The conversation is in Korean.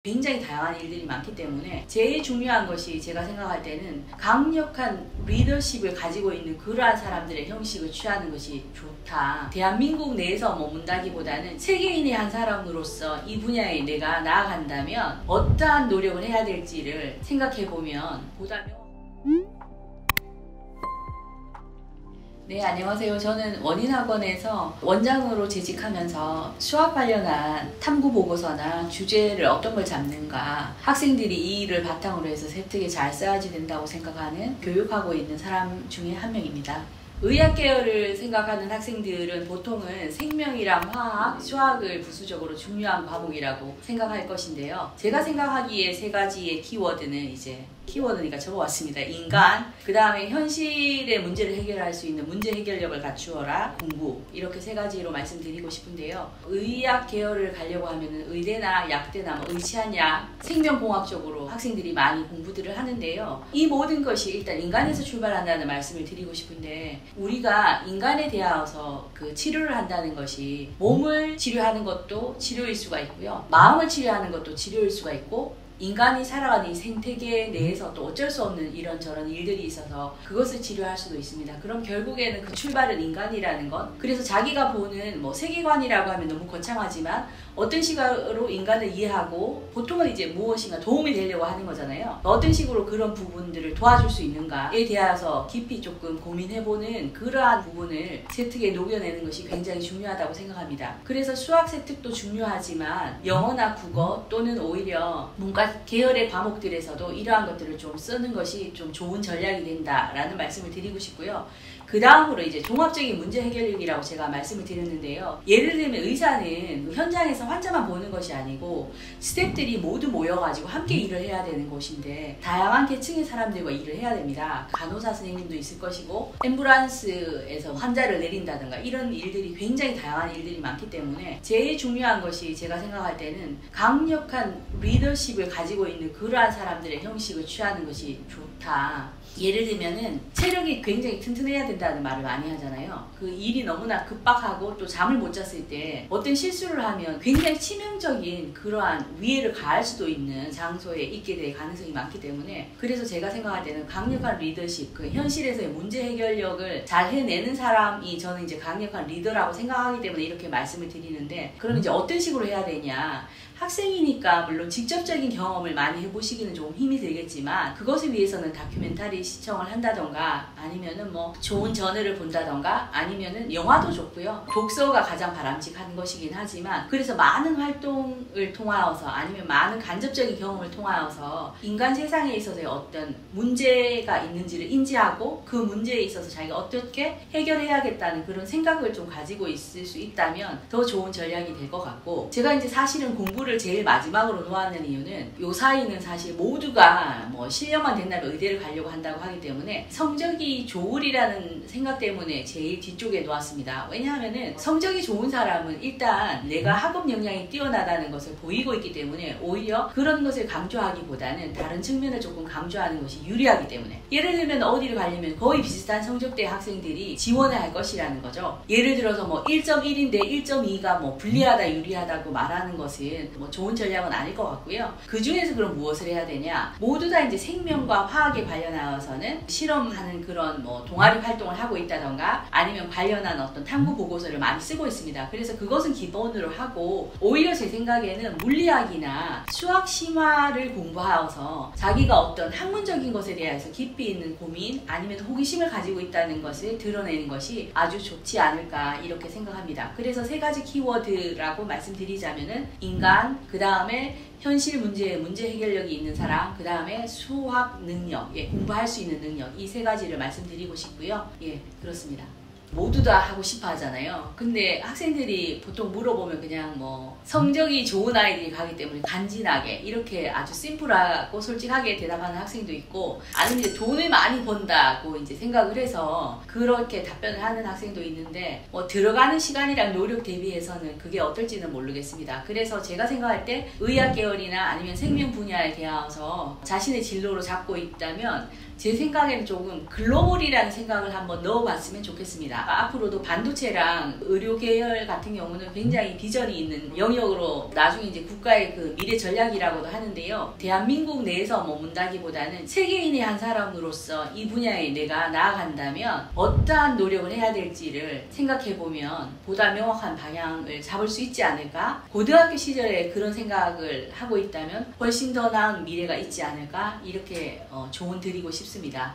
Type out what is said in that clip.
굉장히 다양한 일들이 많기 때문에 제일 중요한 것이 제가 생각할 때는 강력한 리더십을 가지고 있는 그러한 사람들의 형식을 취하는 것이 좋다. 대한민국 내에서 머문다기보다는 세계인의 한 사람으로서 이 분야에 내가 나아간다면 어떠한 노력을 해야 될지를 생각해보면 보다 네, 안녕하세요. 저는 원인학원에서 원장으로 재직하면서 수학 관련한 탐구 보고서나 주제를 어떤 걸 잡는가, 학생들이 이 일을 바탕으로 해서 세특에 잘 써야지 된다고 생각하는 교육하고 있는 사람 중에 한 명입니다. 의학 계열을 생각하는 학생들은 보통은 생명이랑 화학, 수학을 부수적으로 중요한 과목이라고 생각할 것인데요. 제가 생각하기에 세 가지의 키워드는 이제 키워드니까 적어왔습니다. 인간, 그 다음에 현실의 문제를 해결할 수 있는 문제 해결력을 갖추어라, 공부, 이렇게 세 가지로 말씀드리고 싶은데요. 의학 계열을 가려고 하면 의대나 약대나 의치한 약, 생명공학 쪽으로 학생들이 많이 공부들을 하는데요. 이 모든 것이 일단 인간에서 출발한다는 말씀을 드리고 싶은데, 우리가 인간에 대하여서 그 치료를 한다는 것이 몸을 치료하는 것도 치료일 수가 있고요. 마음을 치료하는 것도 치료일 수가 있고, 인간이 살아가는 이 생태계 내에서 또 어쩔 수 없는 이런저런 일들이 있어서 그것을 치료할 수도 있습니다. 그럼 결국에는 그 출발은 인간이라는 것. 그래서 자기가 보는 세계관이라고 하면 너무 거창하지만 어떤 식으로 인간을 이해하고 보통은 이제 무엇인가 도움이 되려고 하는 거잖아요. 어떤 식으로 그런 부분들을 도와줄 수 있는가에 대해서 깊이 조금 고민해보는 그러한 부분을 세특에 녹여내는 것이 굉장히 중요하다고 생각합니다. 그래서 수학 세특도 중요하지만 영어나 국어 또는 오히려 문과 계열의 과목들에서도 이러한 것들을 좀 쓰는 것이 좀 좋은 전략이 된다라는 말씀을 드리고 싶고요. 그 다음으로 이제 종합적인 문제 해결력이라고 제가 말씀을 드렸는데요. 예를 들면 의사는 현장에서 환자만 보는 것이 아니고 스태프들이 모두 모여가지고 함께 일을 해야 되는 곳인데 다양한 계층의 사람들과 일을 해야 됩니다. 간호사 선생님도 있을 것이고 앰뷸런스에서 환자를 내린다든가 이런 일들이 굉장히 다양한 일들이 많기 때문에 제일 중요한 것이 제가 생각할 때는 강력한 리더십을 가지고 있는 그러한 사람들의 형식을 취하는 것이 좋다. 예를 들면은 체력이 굉장히 튼튼해야 된다는 말을 많이 하잖아요. 그 일이 너무나 급박하고 또 잠을 못 잤을 때 어떤 실수를 하면 굉장히 치명적인 그러한 위해를 가할 수도 있는 장소에 있게 될 가능성이 많기 때문에 그래서 제가 생각할 때는 강력한 리더십, 그 현실에서의 문제 해결력을 잘 해내는 사람이 저는 이제 강력한 리더라고 생각하기 때문에 이렇게 말씀을 드리는데 그럼 이제 어떤 식으로 해야 되냐? 학생이니까 물론 직접적인 경험을 많이 해보시기는 조금 힘이 들겠지만 그것을 위해서는 다큐멘터리 시청을 한다던가 아니면은 좋은 저널을 본다던가 아니면은 영화도 좋고요. 독서가 가장 바람직한 것이긴 하지만 그래서 많은 활동을 통하여서 아니면 많은 간접적인 경험을 통하여서 인간 세상에 있어서의 어떤 문제가 있는지를 인지하고 그 문제에 있어서 자기가 어떻게 해결해야겠다는 그런 생각을 좀 가지고 있을 수 있다면 더 좋은 전략이 될 것 같고 제가 이제 사실은 공부를 제일 마지막으로 놓았는 이유는 요 사이는 사실 모두가 실력만 된다면 의대를 가려고 한다고 하기 때문에 성적이 좋으리라는 생각 때문에 제일 뒤쪽에 놓았습니다. 왜냐하면은 성적이 좋은 사람은 일단 내가 학업 역량이 뛰어나다는 것을 보이고 있기 때문에 오히려 그런 것을 강조하기보다는 다른 측면을 조금 강조하는 것이 유리하기 때문에 예를 들면 어디를 가려면 거의 비슷한 성적대 학생들이 지원을 할 것이라는 거죠. 예를 들어서 1.1인데 1.2가 불리하다 유리하다고 말하는 것은 좋은 전략은 아닐 것 같고요. 그 중에서 그럼 무엇을 해야 되냐? 모두 다 이제 생명과 화학에 관련하여서는 실험하는 그런 동아리 활동을 하고 있다던가 아니면 관련한 어떤 탐구 보고서를 많이 쓰고 있습니다. 그래서 그것은 기본으로 하고 오히려 제 생각에는 물리학이나 수학 심화를 공부하여서 자기가 어떤 학문적인 것에 대해서 깊이 있는 고민 아니면 호기심을 가지고 있다는 것을 드러내는 것이 아주 좋지 않을까 이렇게 생각합니다. 그래서 세 가지 키워드라고 말씀드리자면은 인간, 그 다음에 현실 문제 해결력이 있는 사람, 그 다음에 수학 능력, 공부할 수 있는 능력 이 세 가지를 말씀드리고 싶고요. 그렇습니다. 모두 다 하고 싶어 하잖아요. 근데 학생들이 보통 물어보면 그냥 성적이 좋은 아이들이 가기 때문에 간지나게 이렇게 아주 심플하고 솔직하게 대답하는 학생도 있고 아니면 이제 돈을 많이 번다고 이제 생각을 해서 그렇게 답변을 하는 학생도 있는데 들어가는 시간이랑 노력 대비해서는 그게 어떨지는 모르겠습니다. 그래서 제가 생각할 때 의학 계열이나 아니면 생명 분야에 대해서 자신의 진로로 잡고 있다면 제 생각에는 조금 글로벌이라는 생각을 한번 넣어봤으면 좋겠습니다. 있습니다. 앞으로도 반도체랑 의료 계열 같은 경우는 굉장히 비전이 있는 영역으로 나중에 이제 국가의 그 미래 전략이라고도 하는데요. 대한민국 내에서 머문다기보다는 세계인의 한 사람으로서 이 분야에 내가 나아간다면 어떠한 노력을 해야 될지를 생각해보면 보다 명확한 방향을 잡을 수 있지 않을까? 고등학교 시절에 그런 생각을 하고 있다면 훨씬 더 나은 미래가 있지 않을까? 이렇게 조언 드리고 싶습니다.